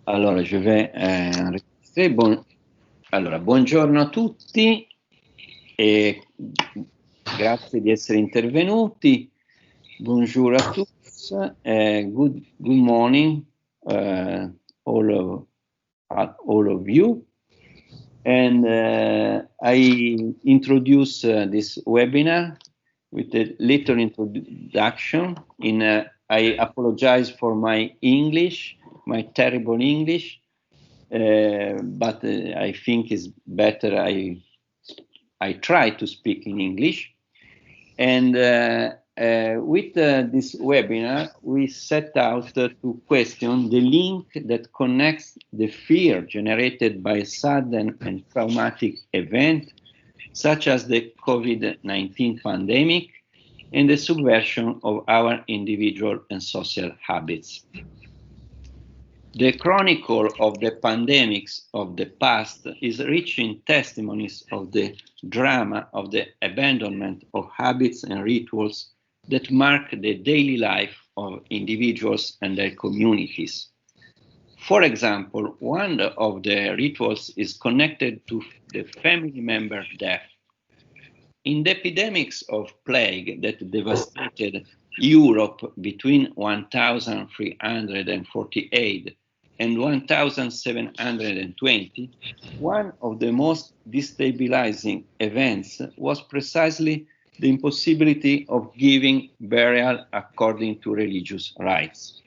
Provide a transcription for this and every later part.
Allora, je vais enregistrer. Allora, buongiorno a tutti e grazie di essere intervenuti. Bonjour à tous. Good morning, all of you. And I introduce this webinar with a little introduction. I apologize for my English, my terrible English, but I think it's better I try to speak in English. And with this webinar, we set out to question the link that connects the fear generated by a sudden and traumatic event, such as the COVID-19 pandemic, and the subversion of our individual and social habits. The chronicle of the pandemics of the past is rich in testimonies of the drama of the abandonment of habits and rituals that mark the daily life of individuals and their communities. For example, one of the rituals is connected to the family member death. In the epidemics of plague that devastated Europe between 1348 and 1720, one of the most destabilizing events was precisely the impossibility of giving burial according to religious rites.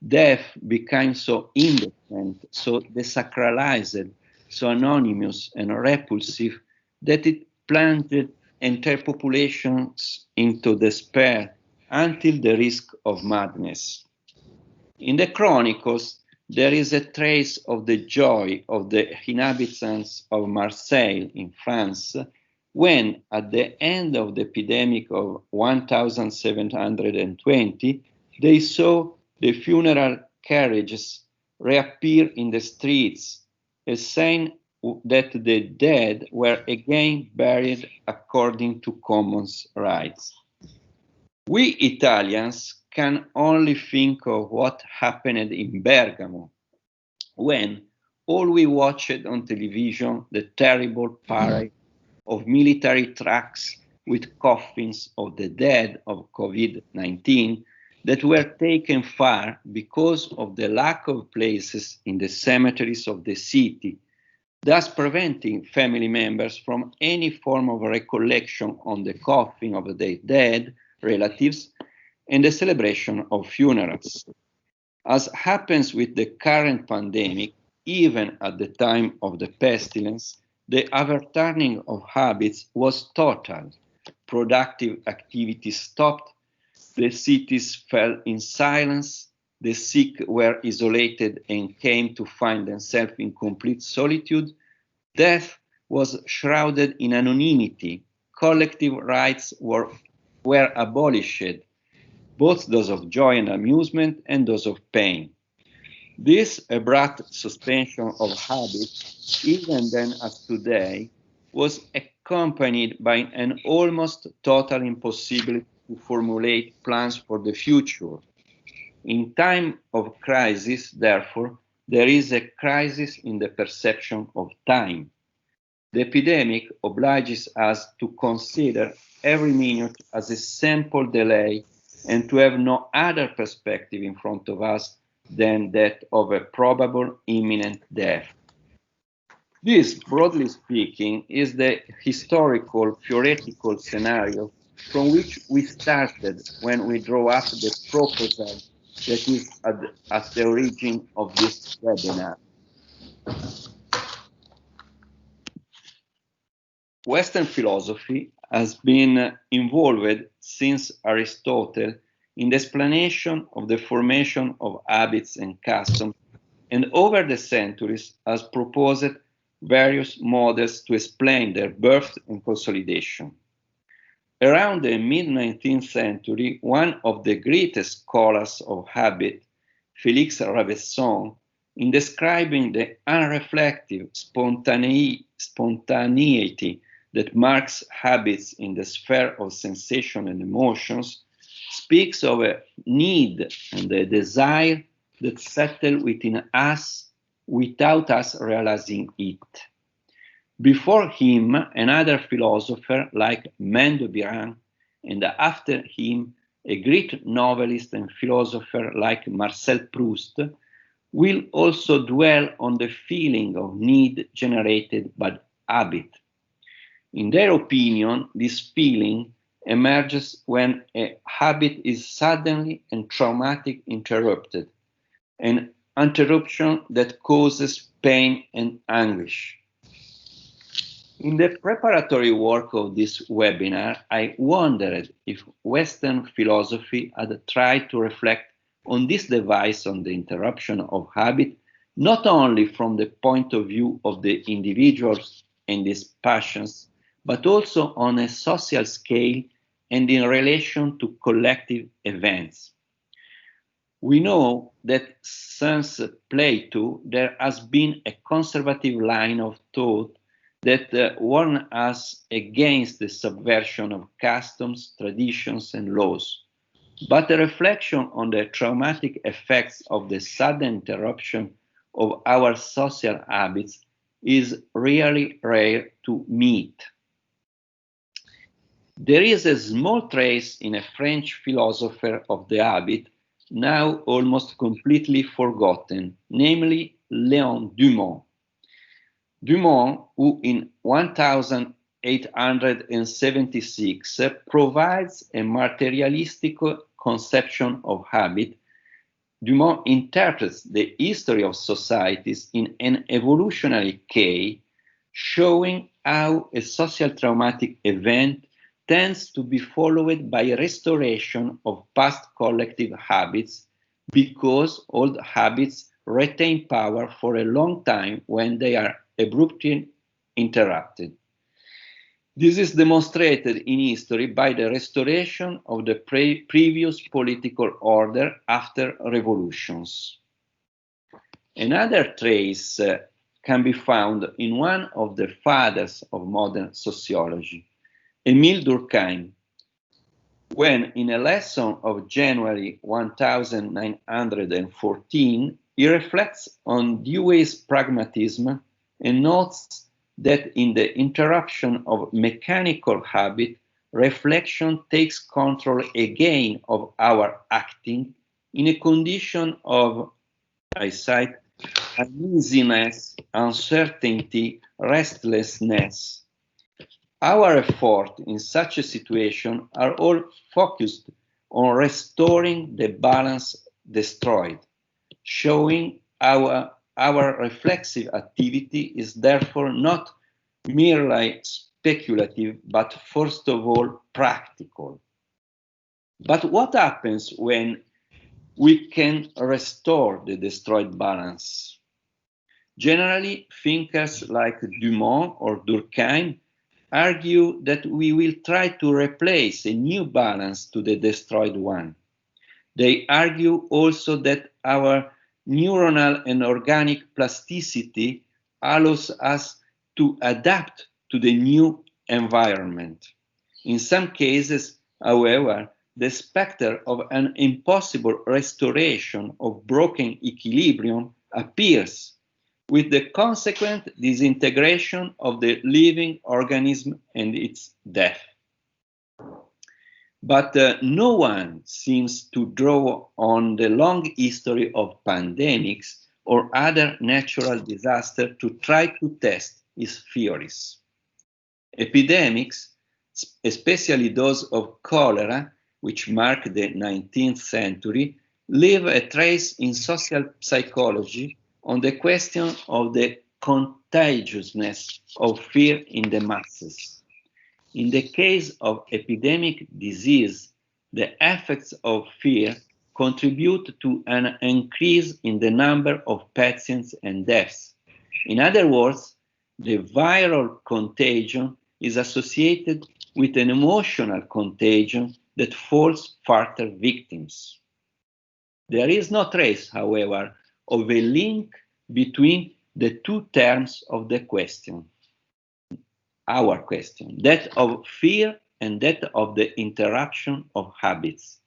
Death became so indifferent, so desacralized, so anonymous and repulsive that it plunged entire populations into despair until the risk of madness. In the chronicles, there is a trace of the joy of the inhabitants of Marseille in France when, at the end of the epidemic of 1720, they saw the funeral carriages reappear in the streets, a sign that the dead were again buried according to common rites. We Italians can only think of what happened in Bergamo, when all we watched on television the terrible parade of military trucks with coffins of the dead of COVID-19 that were taken far because of the lack of places in the cemeteries of the city, thus preventing family members from any form of recollection on the coffin of their dead relatives and the celebration of funerals. As happens with the current pandemic, even at the time of the pestilence, the overturning of habits was total. Productive activity stopped, the cities fell in silence, the sick were isolated and came to find themselves in complete solitude. Death was shrouded in anonymity. Collective rights were abolished, both those of joy and amusement and those of pain. This abrupt suspension of habits, even then as today, was accompanied by an almost total impossibility to formulate plans for the future. In time of crisis, therefore, there is a crisis in the perception of time. The epidemic obliges us to consider every minute as a simple delay and to have no other perspective in front of us than that of a probable imminent death. This, broadly speaking, is the historical theoretical scenario from which we started when we draw up the proposal that is at the origin of this webinar. Western philosophy has been involved since Aristotle in the explanation of the formation of habits and customs, and over the centuries has proposed various models to explain their birth and consolidation. Around the mid-19th century, one of the greatest scholars of habit, Félix Rabesson, in describing the unreflective spontaneity that marks habits in the sphere of sensation and emotions, speaks of a need and a desire that settle within us without us realizing it. Before him, another philosopher like Mendelbrand, and after him, a Greek novelist and philosopher like Marcel Proust, will also dwell on the feeling of need generated by habit. In their opinion, this feeling emerges when a habit is suddenly and traumatic interrupted, an interruption that causes pain and anguish. In the preparatory work of this webinar, I wondered if Western philosophy had tried to reflect on this device on the interruption of habit, not only from the point of view of the individuals and his passions, but also on a social scale and in relation to collective events. We know that since Plato, there has been a conservative line of thought that warns us against the subversion of customs, traditions, and laws. But a reflection on the traumatic effects of the sudden interruption of our social habits is really rare to meet. There is a small trace in a French philosopher of the habit, now almost completely forgotten, namely Léon Dumont. Dumont, who in 1876 provides a materialistic conception of habit, Dumont interprets the history of societies in an evolutionary case, showing how a social traumatic event tends to be followed by restoration of past collective habits because old habits retain power for a long time when they are abruptly interrupted. This is demonstrated in history by the restoration of the previous political order after revolutions. Another trace can be found in one of the fathers of modern sociology, Émile Durkheim, when in a lesson of January 1914, he reflects on Dewey's pragmatism and notes that in the interruption of mechanical habit, reflection takes control again of our acting in a condition of, I cite, uneasiness, uncertainty, restlessness. Our efforts in such a situation are all focused on restoring the balance destroyed, showing our reflexive activity is therefore not merely speculative, but first of all practical. But what happens when we can restore the destroyed balance? Generally, thinkers like Dumont or Durkheim argue that we will try to replace a new balance to the destroyed one. They argue also that our neuronal and organic plasticity allows us to adapt to the new environment. In some cases, however, the specter of an impossible restoration of broken equilibrium appears, with the consequent disintegration of the living organism and its death. But no one seems to draw on the long history of pandemics or other natural disasters to try to test his theories. Epidemics, especially those of cholera, which marked the 19th century, leave a trace in social psychology on the question of the contagiousness of fear in the masses. In the case of epidemic disease, the effects of fear contribute to an increase in the number of patients and deaths. In other words, the viral contagion is associated with an emotional contagion that falls further victims. There is no trace, however, of a link between the two terms of the question, our question, that of fear and that of the interruption of habits.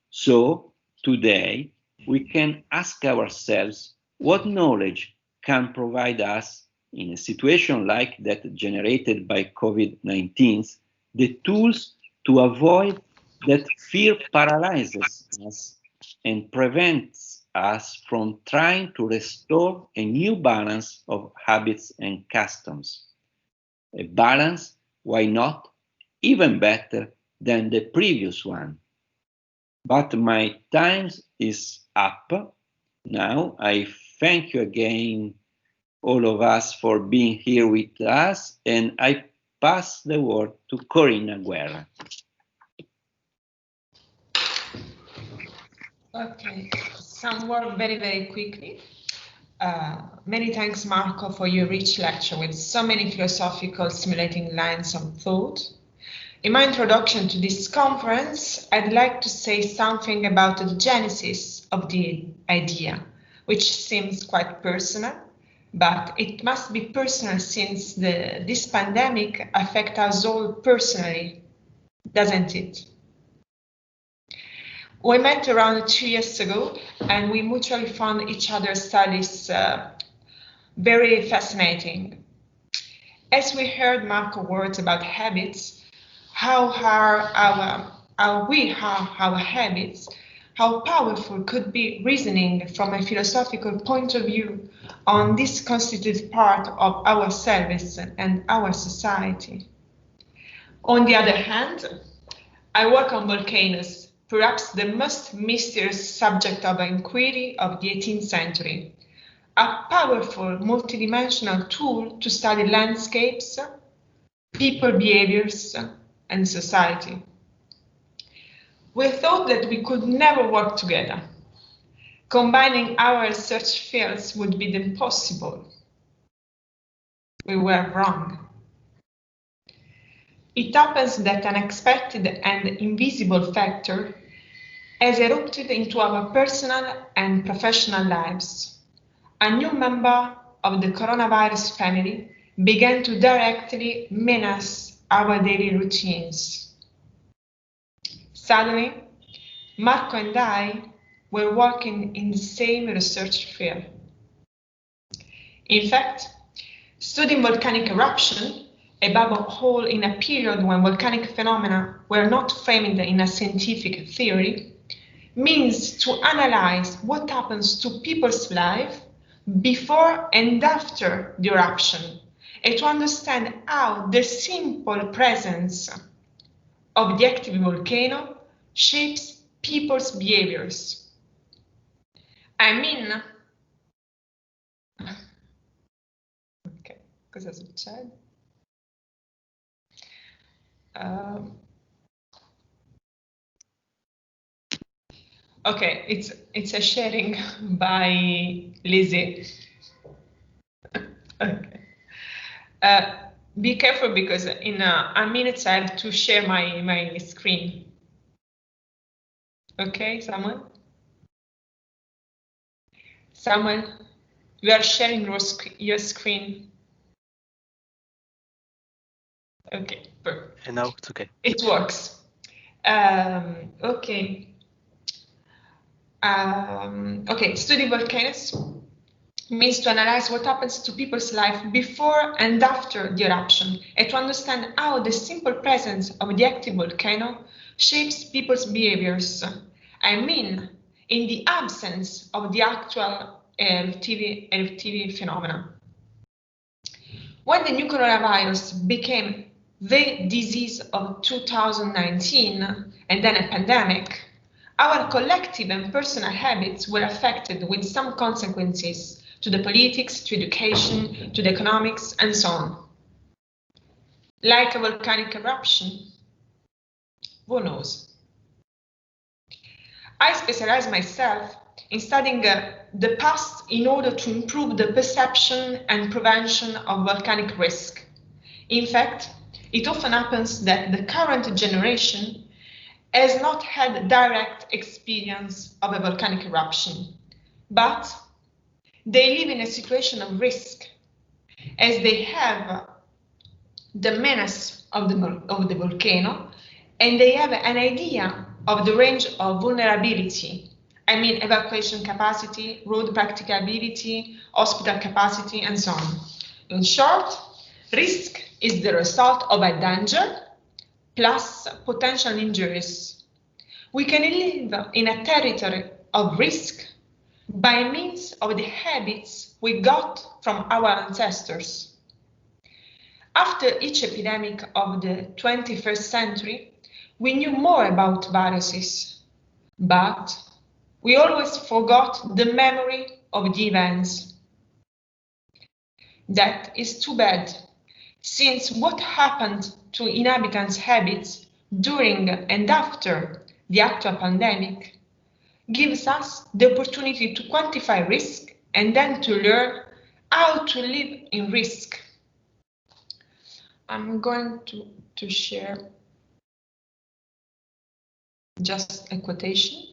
So, today, we can ask ourselves what knowledge can provide us in a situation like that generated by COVID-19, the tools to avoid that fear paralyzes us and prevents us from trying to restore a new balance of habits and customs. A balance, why not, even better than the previous one. But my time is up. Now I thank you again, all of us, for being here with us, and I pass the word to Corinna Guerra. Okay, some work very quickly. Many thanks, Marco, for your rich lecture with so many philosophical stimulating lines of thought. In my introduction to this conference, I'd like to say something about the genesis of the idea, which seems quite personal, but it must be personal since this pandemic affects us all personally, doesn't it? We met around 2 years ago, and we mutually found each other's studies very fascinating. As we heard Marco words about habits, how we have our habits, how powerful could be reasoning from a philosophical point of view on this constituted part of our service and our society. On the other hand, I work on volcanoes, perhaps the most mysterious subject of inquiry of the 18th century, a powerful multidimensional tool to study landscapes, people behaviors, and society. We thought that we could never work together. Combining our research fields would be impossible. We were wrong. It happens that an unexpected and invisible factor has erupted into our personal and professional lives. A new member of the coronavirus family began to directly menace our daily routines. Suddenly, Marco and I were working in the same research field. In fact, studying volcanic eruption, above all in a period when volcanic phenomena were not framed in a scientific theory, means to analyze what happens to people's life before and after the eruption, and to understand how the simple presence of the active volcano shapes people's behaviors. I mean, ok, cosa succede? Okay, it's a sharing by Lizzie. Okay. Be careful because in a minute I have to share my screen. Okay, Samuel? Samuel, you are sharing your screen. Okay, perfect. And now it's okay. It works. Okay. Okay, study volcanoes means to analyze what happens to people's life before and after the eruption, and to understand how the simple presence of the active volcano shapes people's behaviors. I mean, in the absence of the actual eruptive phenomena. When the new coronavirus became the disease of 2019 and then a pandemic, our collective and personal habits were affected with some consequences to the politics, to education, to the economics, and so on. Like a volcanic eruption, who knows? I specialize myself in studying the past in order to improve the perception and prevention of volcanic risk. In fact, it often happens that the current generation has not had direct experience of a volcanic eruption, but they live in a situation of risk as they have the menace of the volcano, and they have an idea of the range of vulnerability I mean evacuation capacity, road practicability, hospital capacity, and so on. In short, risk is the result of a danger plus potential injuries. We can live in a territory of risk by means of the habits we got from our ancestors. After each epidemic of the 21st century, we knew more about viruses, but we always forgot the memory of the events. That is too bad, since what happened to inhabitants' habits during and after the actual pandemic gives us the opportunity to quantify risk and then to learn how to live in risk. I'm going to share just a quotation.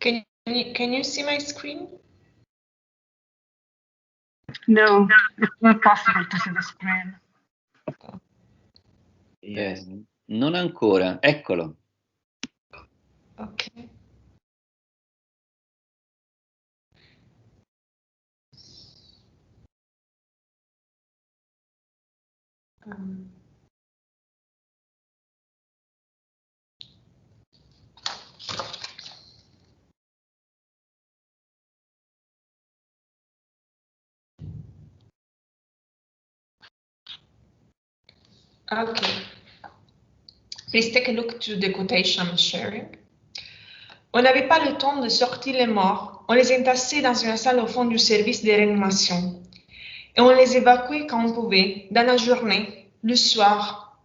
Can you see my screen? No, it's not possible to see the screen. Yes. Non ancora, eccolo. Okay. Okay. Please take a look to the quotation I'm sharing. On n'avait pas le temps de sortir les morts, on les entassait dans une salle au fond du service de réanimation. Et on les évacuait quand on pouvait, dans la journée, le soir.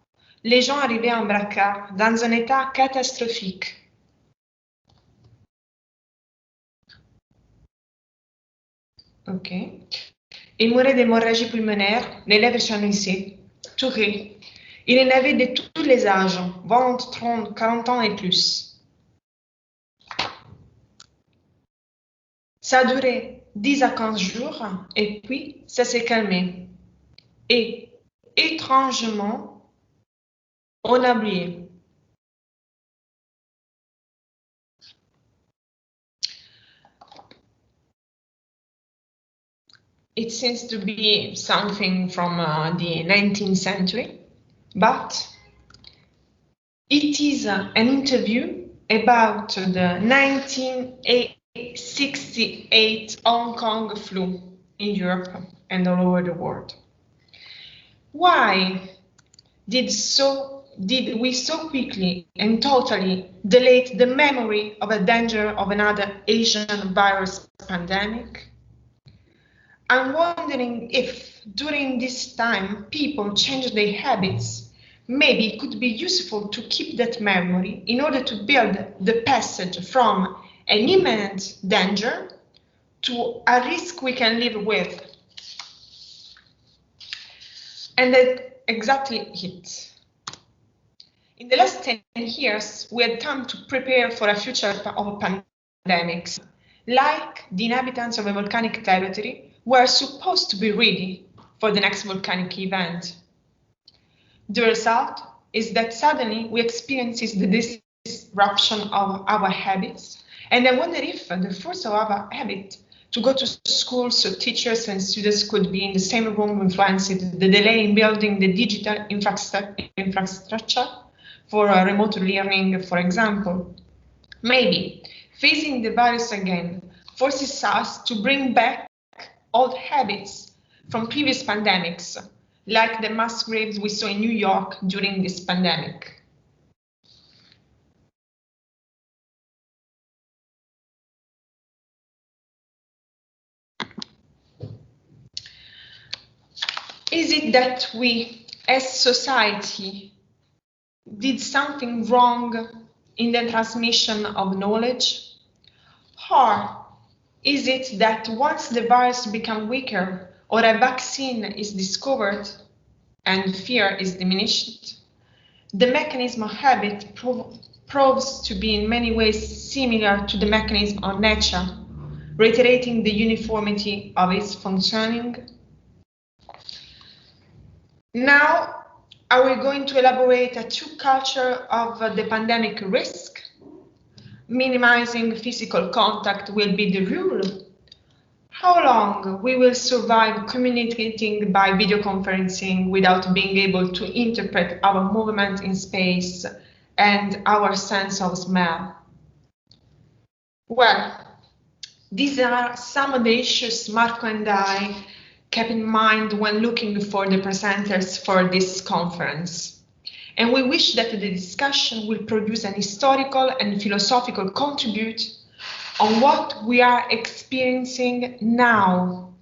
Les gens arrivaient en brancard, dans un état catastrophique. Ok. Ils mouraient d'hémorragie pulmonaire, les lèvres jaunissées, tourés. Il y en avait de tous les âges, 20, 30, 40 ans et plus. Ça a duré 10 à 15 jours et puis ça s'est calmé. Et étrangement, on a oublié. It seems to be something from the 19th century, but it is an interview about the 1968 Hong Kong flu in Europe and all over the world. Why did we so quickly and totally delete the memory of a danger of another Asian virus pandemic? I'm wondering if during this time people changed their habits. Maybe it could be useful to keep that memory in order to build the passage from an imminent danger to a risk we can live with. And that's exactly it. In the last 10 years, we had time to prepare for a future of pandemics. Like the inhabitants of a volcanic territory were supposed to be ready for the next volcanic event. The result is that suddenly we experience the disruption of our habits, and I wonder if the force of our habit to go to school so teachers and students could be in the same room influenced the delay in building the digital infrastructure for remote learning, for example. Maybe facing the virus again forces us to bring back old habits from previous pandemics, like the mass graves we saw in New York during this pandemic. Is it that we, as society, did something wrong in the transmission of knowledge? Or is it that once the virus becomes weaker or a vaccine is discovered and fear is diminished, the mechanism of habit proves to be in many ways similar to the mechanism of nature, reiterating the uniformity of its functioning. Now, are we going to elaborate a true culture of the pandemic risk? Minimizing physical contact will be the rule. How long we will survive communicating by video conferencing without being able to interpret our movement in space and our sense of smell? Well, these are some of the issues Marco and I kept in mind when looking for the presenters for this conference. And we wish that the discussion will produce an historical and philosophical contribute on what we are experiencing now